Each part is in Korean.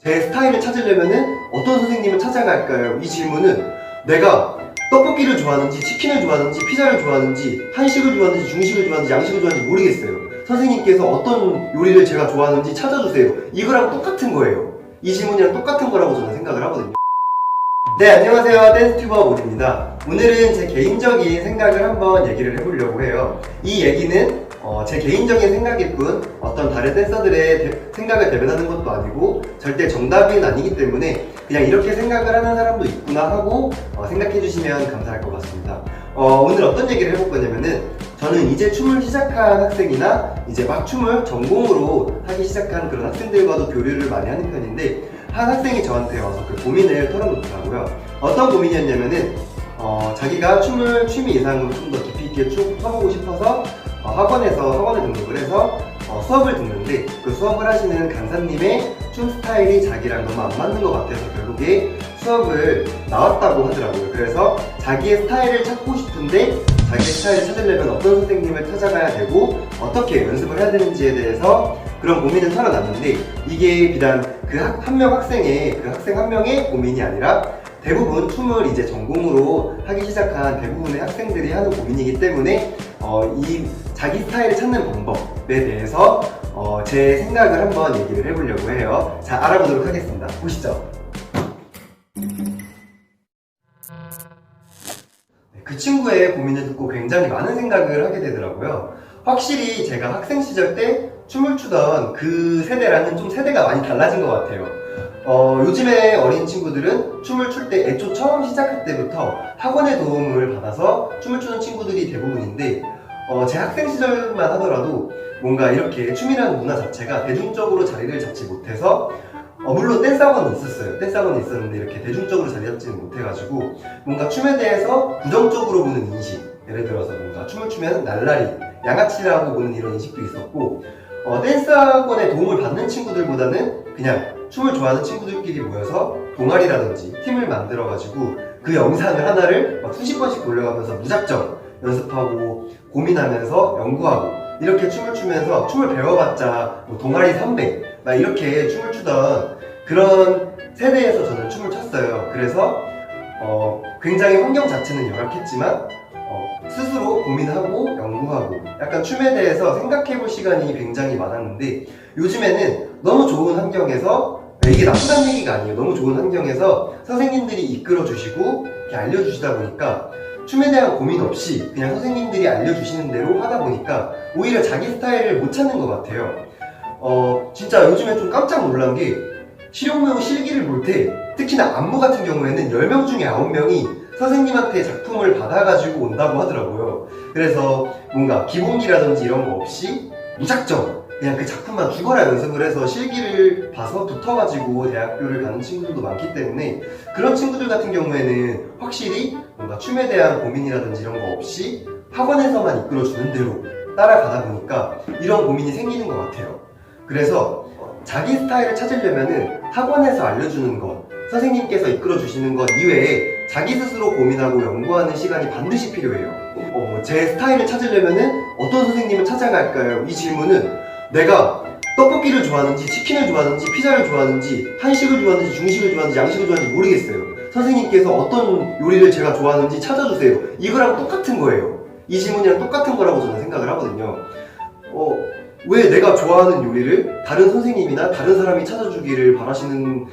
제 스타일을 찾으려면은 어떤 선생님을 찾아갈까요? 이 질문은 내가 떡볶이를 좋아하는지 치킨을 좋아하는지 피자를 좋아하는지 한식을 좋아하는지 중식을 좋아하는지 양식을 좋아하는지 모르겠어요. 선생님께서 어떤 요리를 제가 좋아하는지 찾아주세요. 이거랑 똑같은 거예요. 이 질문이랑 똑같은 거라고 저는 생각을 하거든요. 네, 안녕하세요. 댄스튜버 모드입니다. 오늘은 제 개인적인 생각을 한번 얘기를 해보려고 해요. 이 얘기는 제 개인적인 생각일 뿐 어떤 다른 댄서들의 생각을 대변하는 것도 아니고 절대 정답은 아니기 때문에 그냥 이렇게 생각을 하는 사람도 있구나 하고 생각해 주시면 감사할 것 같습니다. 오늘 어떤 얘기를 해볼 거냐면은 저는 이제 춤을 시작한 학생이나 이제 막 춤을 전공으로 하기 시작한 그런 학생들과도 교류를 많이 하는 편인데 한 학생이 저한테 와서 그 고민을 털어놓더라고요. 어떤 고민이었냐면은 자기가 춤을 취미 이상으로 좀 더 깊이 있게 쭉 춰보고 싶어서 학원에 등록을 해서 수업을 듣는데 그 수업을 하시는 강사님의 춤 스타일이 자기랑 너무 안 맞는 것 같아서 결국에 수업을 나왔다고 하더라고요. 그래서 자기의 스타일을 찾고 싶은데 자기의 스타일을 찾으려면 어떤 선생님을 찾아가야 되고 어떻게 연습을 해야 되는지에 대해서 그런 고민을 털어놨는데 이게 비단 그 학생의 한 명의 고민이 아니라 대부분 춤을 이제 전공으로 하기 시작한 대부분의 학생들이 하는 고민이기 때문에 이 자기 스타일을 찾는 방법에 대해서 제 생각을 한번 얘기를 해보려고 해요. 자, 알아보도록 하겠습니다. 보시죠. 그 친구의 고민을 듣고 굉장히 많은 생각을 하게 되더라고요. 확실히 제가 학생 시절 때 춤을 추던 그 세대랑은 좀 세대가 많이 달라진 것 같아요. 요즘의 어린 친구들은 춤을 출 때 애초 처음 시작할 때부터 학원의 도움을 받아서 춤을 추는 친구들이 대부분인데 제 학생 시절만 하더라도 뭔가 이렇게 춤이라는 문화 자체가 대중적으로 자리를 잡지 못해서 물론 댄스 학원이 있었어요. 댄스 학원이 있었는데 이렇게 대중적으로 자리 잡지는 못해가지고 뭔가 춤에 대해서 부정적으로 보는 인식, 예를 들어서 뭔가 춤을 추면 날라리, 양아치라고 보는 이런 인식도 있었고 댄스 학원의 도움을 받는 친구들보다는 그냥 춤을 좋아하는 친구들끼리 모여서 동아리라든지 팀을 만들어가지고 그 영상을 하나를 막 수십 번씩 돌려가면서 무작정 연습하고 고민하면서 연구하고 이렇게 춤을 추면서 춤을 배워봤자 뭐 동아리 300 막 이렇게 춤을 추던 그런 세대에서 저는 춤을 췄어요. 그래서 굉장히 환경 자체는 열악했지만 스스로 고민하고 연구하고 약간 춤에 대해서 생각해볼 시간이 굉장히 많았는데 요즘에는 너무 좋은 환경에서 이게 나쁘다는 얘기가 아니에요. 너무 좋은 환경에서 선생님들이 이끌어주시고 이렇게 알려주시다 보니까 춤에 대한 고민 없이 그냥 선생님들이 알려주시는 대로 하다 보니까 오히려 자기 스타일을 못 찾는 것 같아요. 진짜 요즘에 좀 깜짝 놀란 게 실용무용 실기를 볼 때 특히나 안무 같은 경우에는 10명 중에 9명이 선생님한테 작품을 받아가지고 온다고 하더라고요. 그래서 뭔가 기본기라든지 이런 거 없이 무작정 그냥 그 작품만 죽어라 연습을 해서 실기를 봐서 붙어가지고 대학교를 가는 친구들도 많기 때문에 그런 친구들 같은 경우에는 확실히 뭔가 춤에 대한 고민이라든지 이런 거 없이 학원에서만 이끌어주는 대로 따라가다 보니까 이런 고민이 생기는 것 같아요. 그래서 자기 스타일을 찾으려면은 학원에서 알려주는 것, 선생님께서 이끌어주시는 것 이외에 자기 스스로 고민하고 연구하는 시간이 반드시 필요해요. 제 스타일을 찾으려면은 어떤 선생님을 찾아갈까요? 이 질문은 내가 떡볶이를 좋아하는지 치킨을 좋아하는지 피자를 좋아하는지 한식을 좋아하는지 중식을 좋아하는지 양식을 좋아하는지 모르겠어요. 선생님께서 어떤 요리를 제가 좋아하는지 찾아주세요. 이거랑 똑같은 거예요. 이 질문이랑 똑같은 거라고 저는 생각을 하거든요. 왜 내가 좋아하는 요리를 다른 선생님이나 다른 사람이 찾아주기를 바라시는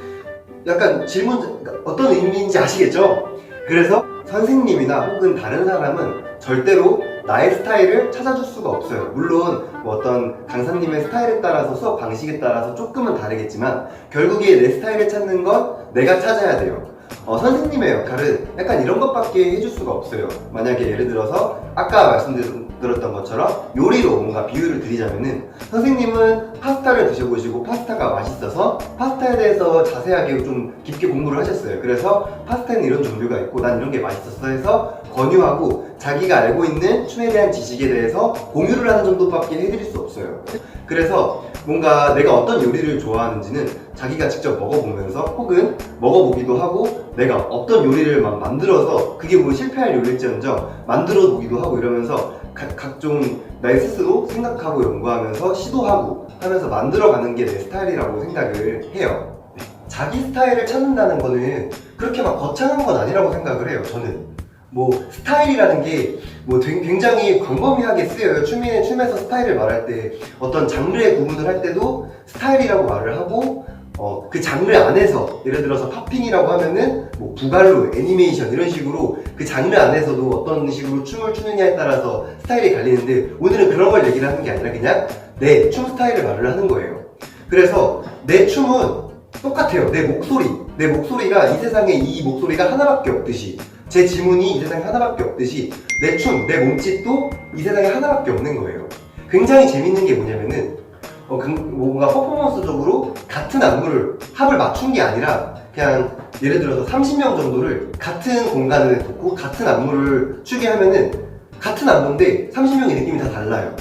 약간 질문, 어떤 의미인지 아시겠죠? 그래서 선생님이나 혹은 다른 사람은 절대로 나의 스타일을 찾아줄 수가 없어요. 물론 뭐 어떤 강사님의 스타일에 따라서 수업 방식에 따라서 조금은 다르겠지만 결국에 내 스타일을 찾는 건 내가 찾아야 돼요. 선생님의 역할은 약간 이런 것밖에 해줄 수가 없어요. 만약에 예를 들어서 아까 말씀드렸던 것처럼 요리로 뭔가 비유를 드리자면은 선생님은 파스타를 드셔보시고 파스타가 맛있어서 파스타에 대해서 자세하게 좀 깊게 공부를 하셨어요. 그래서 파스타에는 이런 종류가 있고 난 이런 게 맛있었어 해서 권유하고 자기가 알고 있는 춤에 대한 지식에 대해서 공유를 하는 정도밖에 해드릴 수 없어요. 그래서 뭔가 내가 어떤 요리를 좋아하는지는 자기가 직접 먹어보면서 혹은 먹어보기도 하고 내가 어떤 요리를 막 만들어서 그게 뭐 실패할 요리일지언정 만들어 보기도 하고 이러면서 각종 나 스스로 생각하고 연구하면서 시도하고 하면서 만들어가는 게 내 스타일이라고 생각을 해요. 자기 스타일을 찾는다는 거는 그렇게 막 거창한 건 아니라고 생각을 해요. 저는 뭐 스타일이라는 게 뭐 굉장히 광범위하게 쓰여요. 춤에서 스타일을 말할 때 어떤 장르의 구분을 할 때도 스타일이라고 말을 하고 그 장르 안에서 예를 들어서 팝핑이라고 하면은 뭐 부갈로, 애니메이션 이런 식으로 그 장르 안에서도 어떤 식으로 춤을 추느냐에 따라서 스타일이 갈리는데, 오늘은 그런 걸 얘기를 하는 게 아니라 그냥 내 춤 스타일을 말을 하는 거예요. 그래서 내 춤은 똑같아요. 내 목소리가 이 세상에 이 목소리가 하나밖에 없듯이, 제 지문이 이 세상에 하나밖에 없듯이 내 춤, 내 몸짓도 이 세상에 하나밖에 없는 거예요. 굉장히 재밌는 게 뭐냐면은 뭔가 퍼포먼스적으로 같은 안무를 합을 맞춘 게 아니라 그냥 예를 들어서 30명 정도를 같은 공간에 놓고 같은 안무를 추게 하면은 같은 안무인데 30명의 느낌이 다 달라요.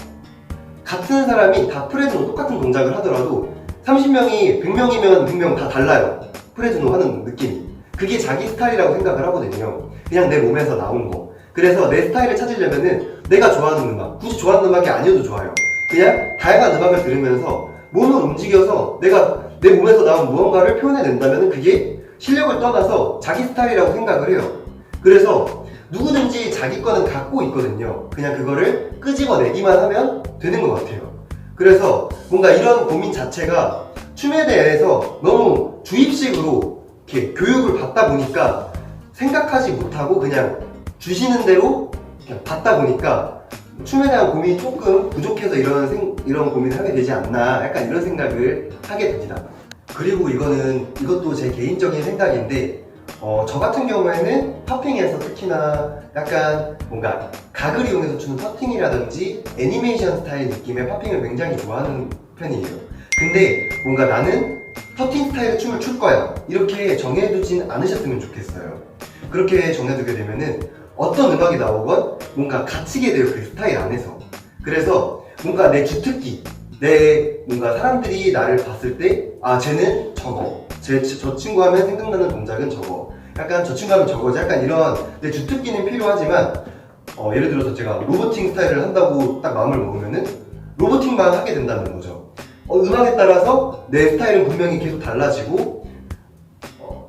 같은 사람이 다 프레즈노 똑같은 동작을 하더라도 30명이 100명이면 100명 다 달라요. 프레즈노 하는 느낌이. 그게 자기 스타일이라고 생각을 하거든요. 그냥 내 몸에서 나온 거. 그래서 내 스타일을 찾으려면은 내가 좋아하는 음악, 굳이 좋아하는 음악이 아니어도 좋아요. 그냥 다양한 음악을 들으면서 몸을 움직여서 내가 내 몸에서 나온 무언가를 표현해낸다면 그게 실력을 떠나서 자기 스타일이라고 생각을 해요. 그래서 누구든지 자기 거는 갖고 있거든요. 그냥 그거를 끄집어내기만 하면 되는 것 같아요. 그래서 뭔가 이런 고민 자체가 춤에 대해서 너무 주입식으로 이렇게 교육을 받다 보니까 생각하지 못하고 그냥 주시는 대로 그냥 받다 보니까 춤에 대한 고민이 조금 부족해서 이런 고민을 하게 되지 않나, 약간 이런 생각을 하게 됩니다. 그리고 이것도 제 개인적인 생각인데 저 같은 경우에는 팝핑에서 특히나 약간 뭔가 각을 이용해서 추는 팝핑이라든지 애니메이션 스타일 느낌의 팝핑을 굉장히 좋아하는 편이에요. 근데 뭔가 나는 터팅 스타일의 춤을 출 거야 이렇게 정해두진 않으셨으면 좋겠어요. 그렇게 정해두게 되면은 어떤 음악이 나오건 뭔가 갇히게 돼요, 그 스타일 안에서. 그래서 뭔가 내 주특기, 뭔가 사람들이 나를 봤을 때 쟤는 저거, 저 친구 하면 생각나는 동작은 저거, 약간 저 친구 하면 저거지, 약간 이런 내 주특기는 필요하지만 예를 들어서 제가 로보팅 스타일을 한다고 딱 마음을 먹으면은 로보팅만 하게 된다는 거죠. 음악에 따라서 내 스타일은 분명히 계속 달라지고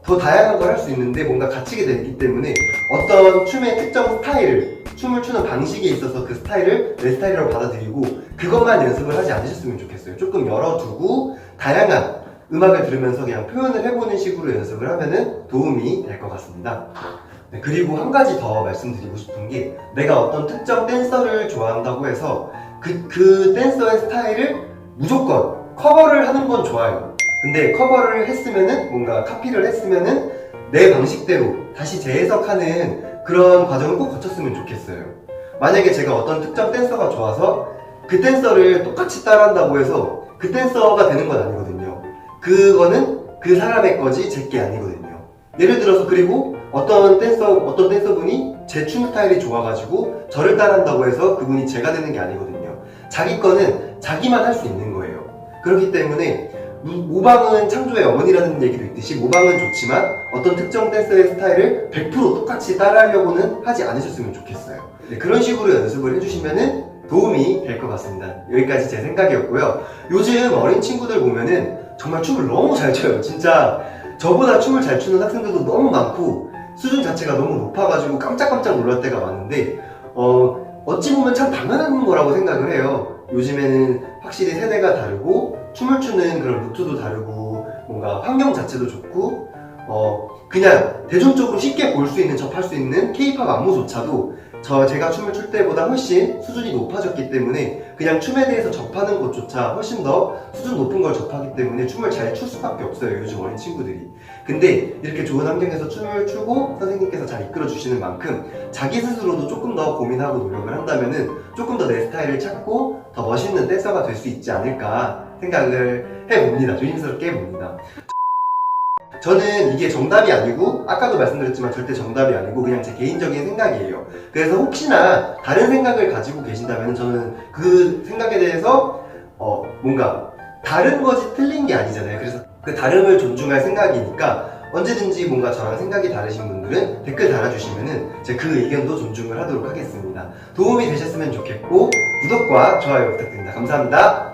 더 다양한 걸 할 수 있는데 뭔가 갇히게 되기 때문에 어떤 춤의 특정 스타일을, 춤을 추는 방식에 있어서 그 스타일을 내 스타일이라고 받아들이고 그것만 연습을 하지 않으셨으면 좋겠어요. 조금 열어두고 다양한 음악을 들으면서 그냥 표현을 해보는 식으로 연습을 하면은 도움이 될 것 같습니다. 네, 그리고 한 가지 더 말씀드리고 싶은 게, 내가 어떤 특정 댄서를 좋아한다고 해서 그 댄서의 스타일을 무조건 커버를 하는 건 좋아요. 근데 커버를 했으면은, 뭔가 카피를 했으면은 내 방식대로 다시 재해석하는 그런 과정을 꼭 거쳤으면 좋겠어요. 만약에 제가 어떤 특정 댄서가 좋아서 그 댄서를 똑같이 따라한다고 해서 그 댄서가 되는 건 아니거든요. 그거는 그 사람의 거지 제 게 아니거든요. 예를 들어서, 그리고 어떤 댄서분이 제 춤 스타일이 좋아가지고 저를 따라한다고 해서 그분이 제가 되는 게 아니거든요. 자기 거는 자기만 할 수 있는 거예요. 그렇기 때문에 모방은 창조의 어머니라는 얘기도 있듯이 모방은 좋지만 어떤 특정 댄서의 스타일을 100% 똑같이 따라하려고는 하지 않으셨으면 좋겠어요. 네, 그런 식으로 연습을 해주시면은 도움이 될 것 같습니다. 여기까지 제 생각이었고요. 요즘 어린 친구들 보면은 정말 춤을 너무 잘 춰요. 진짜 저보다 춤을 잘 추는 학생들도 너무 많고 수준 자체가 너무 높아가지고 깜짝깜짝 놀랄 때가 많은데 어찌 보면 참 당연한 거라고 생각을 해요. 요즘에는 확실히 세대가 다르고 춤을 추는 그런 루트도 다르고 뭔가 환경 자체도 좋고 그냥 대중적으로 쉽게 볼 수 있는, 접할 수 있는 K-팝 안무조차도 제가 춤을 출 때보다 훨씬 수준이 높아졌기 때문에 그냥 춤에 대해서 접하는 것조차 훨씬 더 수준 높은 걸 접하기 때문에 춤을 잘 출 수밖에 없어요, 요즘 어린 친구들이. 근데 이렇게 좋은 환경에서 춤을 추고 선생님께서 잘 이끌어 주시는 만큼 자기 스스로도 조금 더 고민하고 노력을 한다면은 조금 더 내 스타일을 찾고 더 멋있는 댄서가 될 수 있지 않을까 생각을 해봅니다. 조심스럽게 해봅니다. 저는 이게 정답이 아니고, 아까도 말씀드렸지만 절대 정답이 아니고 그냥 제 개인적인 생각이에요. 그래서 혹시나 다른 생각을 가지고 계신다면 저는 그 생각에 대해서 뭔가 다른 것이 틀린 게 아니잖아요. 그래서 그 다름을 존중할 생각이니까 언제든지 뭔가 저랑 생각이 다르신 분들은 댓글 달아주시면은 제가 그 의견도 존중을 하도록 하겠습니다. 도움이 되셨으면 좋겠고 구독과 좋아요 부탁드립니다. 감사합니다.